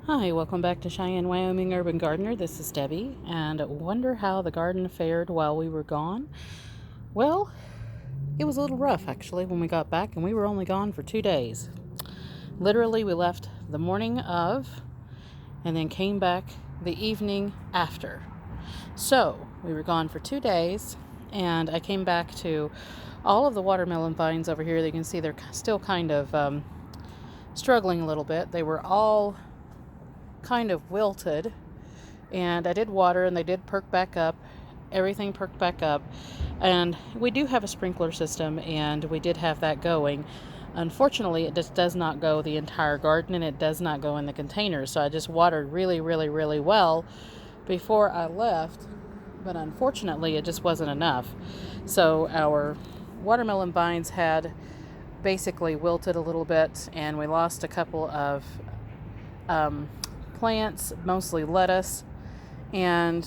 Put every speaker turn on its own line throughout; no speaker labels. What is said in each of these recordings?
Hi, welcome back to Cheyenne Wyoming Urban Gardener. This is Debbie, and wonder how the garden fared while we were gone. Well, it was a little rough actually when we got back, and we were only gone for 2 days. Literally, we left the morning of and then came back the evening after. So, we were gone for 2 days, and I came back to all of the watermelon vines over here. You can see they're still kind of struggling a little bit. They were all kind of wilted, and I did water and they did perk back up. Everything perked back up, and we do have a sprinkler system and we did have that going. Unfortunately, it just does not go the entire garden, and it does not go in the containers, so I just watered really well before I left, but unfortunately it just wasn't enough. So our watermelon vines had basically wilted a little bit, and we lost a couple of plants, mostly lettuce, and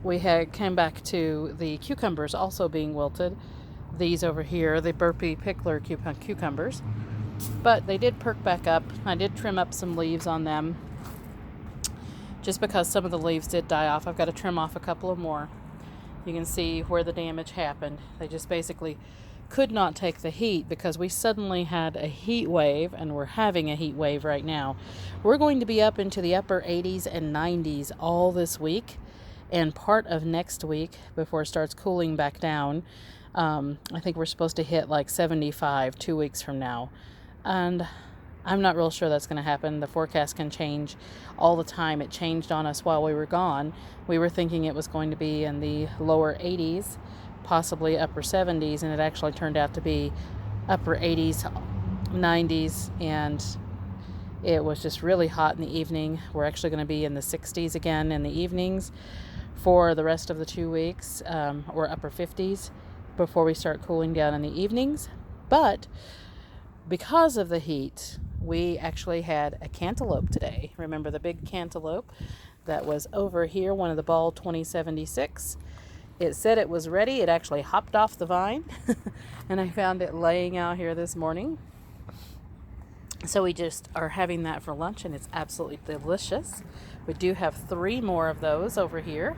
we had came back to the cucumbers also being wilted. These over here, the burpee pickler cucumbers, but they did perk back up. I did trim up some leaves on them just because some of the leaves did die off. I've got to trim off a couple of more. You can see where the damage happened. They just basically could not take the heat because we suddenly had a heat wave, and we're having a heat wave right now. We're going to be up into the upper 80s and 90s all this week and part of next week before it starts cooling back down. I think we're supposed to hit like 75 2 weeks from now, and I'm not real sure that's going to happen. The forecast can change all the time. It changed on us while we were gone. We were thinking it was going to be in the lower 80s, possibly upper 70s, and it actually turned out to be upper 80s, 90s, and it was just really hot in the evening. We're actually going to be in the 60s again in the evenings for the rest of the 2 weeks, or upper 50s before we start cooling down in the evenings. But because of the heat, we actually had a cantaloupe today. Remember the big cantaloupe that was over here, one of the ball 2076? It said it was ready. It actually hopped off the vine, and I found it laying out here this morning. So we just are having that for lunch, and it's absolutely delicious. We do have 3 more of those over here.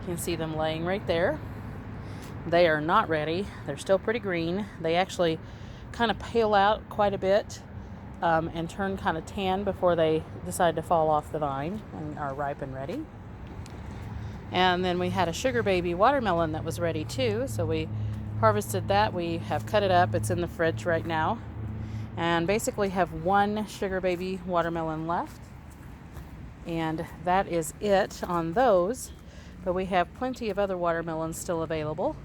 You can see them laying right there. They are not ready. They're still pretty green. They actually kind of pale out quite a bit and turn kind of tan before they decide to fall off the vine and are ripe and ready. And then we had a sugar baby watermelon that was ready too, so we harvested that. We have cut it up. It's in the fridge right now, and basically have 1 sugar baby watermelon left, and that is it on those. But we have plenty of other watermelons still available,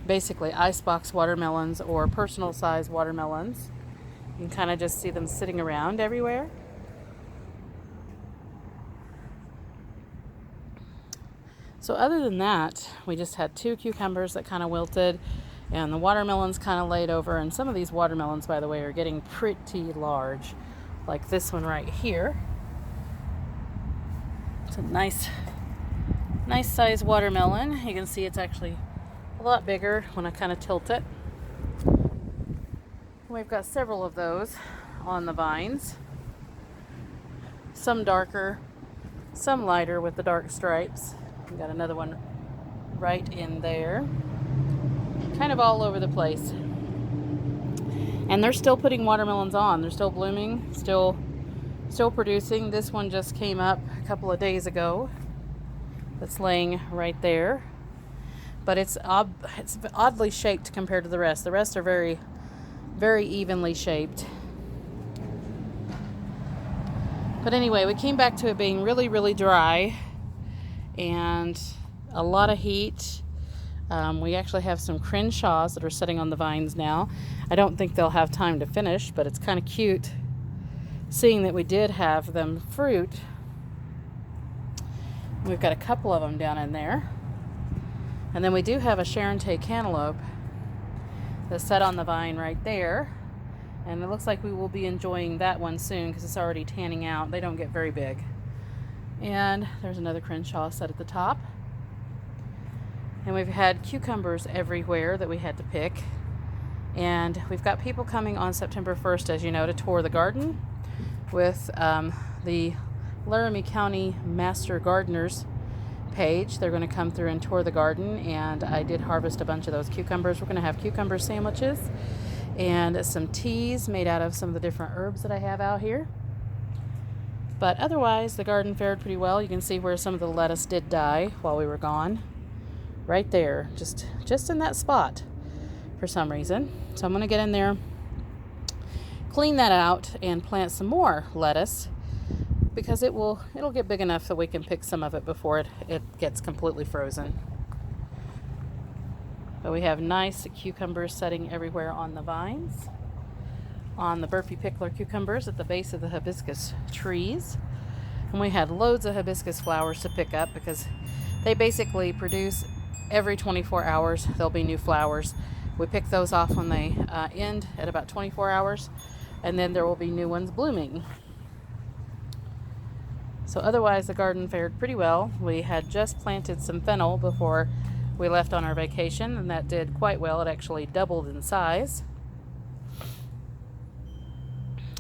basically icebox watermelons or personal size watermelons. You can kind of just see them sitting around everywhere. So other than that, we just had 2 cucumbers that kind of wilted, and the watermelons kind of laid over. And some of these watermelons, by the way, are getting pretty large, like this one right here. It's a nice size watermelon. You can see it's actually a lot bigger when I kind of tilt it. We've got several of those on the vines. Some darker, some lighter with the dark stripes. We've got another one right in there. Kind of all over the place. And they're still putting watermelons on. They're still blooming, still producing. This one just came up a couple of days ago. That's laying right there. But it's oddly shaped compared to the rest. The rest are very, very evenly shaped. But anyway, we came back to it being really dry and a lot of heat. We actually have some Crenshaws that are sitting on the vines now. I don't think they'll have time to finish, but it's kind of cute seeing that we did have them fruit. We've got a couple of them down in there. And then we do have a Sharon-Tay cantaloupe that's set on the vine right there. And it looks like we will be enjoying that one soon because it's already tanning out. They don't get very big. And there's another Crenshaw set at the top. And we've had cucumbers everywhere that we had to pick. And we've got people coming on September 1st, as you know, to tour the garden with the Laramie County Master Gardeners page. They're going to come through and tour the garden, and I did harvest a bunch of those cucumbers. We're going to have cucumber sandwiches and some teas made out of some of the different herbs that I have out here. But otherwise, the garden fared pretty well. You can see where some of the lettuce did die while we were gone. Right there, just in that spot for some reason. So I'm going to get in there, clean that out, and plant some more lettuce, because it'll get big enough that we can pick some of it before it gets completely frozen. But we have nice cucumbers setting everywhere on the vines, on the burpee pickler cucumbers at the base of the hibiscus trees. And we had loads of hibiscus flowers to pick up, because they basically produce every 24 hours. There'll be new flowers. We pick those off when they end at about 24 hours, and then there will be new ones blooming. So otherwise, the garden fared pretty well. We had just planted some fennel before we left on our vacation, and that did quite well. It actually doubled in size.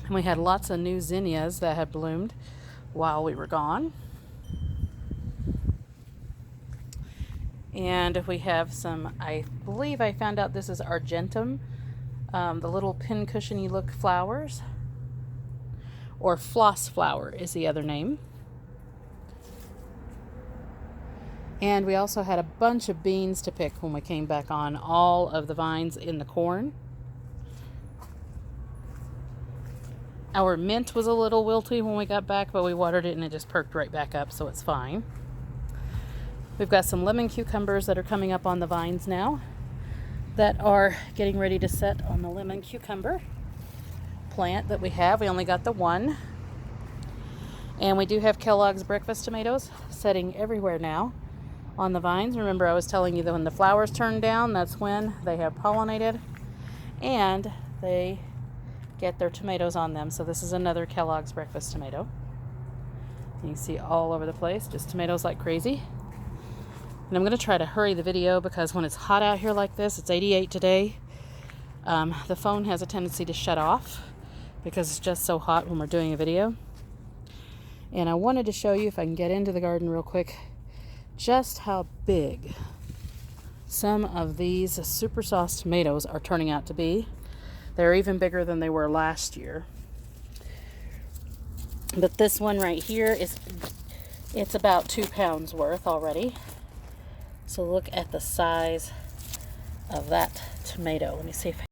And we had lots of new zinnias that had bloomed while we were gone. And we have some, I believe I found out this is argentum, the little pincushiony look flowers, or floss flower is the other name. And we also had a bunch of beans to pick when we came back on all of the vines in the corn. Our mint was a little wilty when we got back, but we watered it and it just perked right back up, so it's fine. We've got some lemon cucumbers that are coming up on the vines now that are getting ready to set on the lemon cucumber plant that we have. We only got the one. And we do have Kellogg's breakfast tomatoes setting everywhere now on the vines. Remember, I was telling you that when the flowers turn down, that's when they have pollinated and they get their tomatoes on them. So this is another Kellogg's breakfast tomato. You can see all over the place, just tomatoes like crazy. And I'm going to try to hurry the video, because when it's hot out here like this, it's 88 today, the phone has a tendency to shut off because it's just so hot when we're doing a video. And I wanted to show you, if I can get into the garden real quick, just how big some of these super sauce tomatoes are turning out to be. They're even bigger than they were last year. But this one right here it's about 2 pounds worth already. So look at the size of that tomato. Let me see if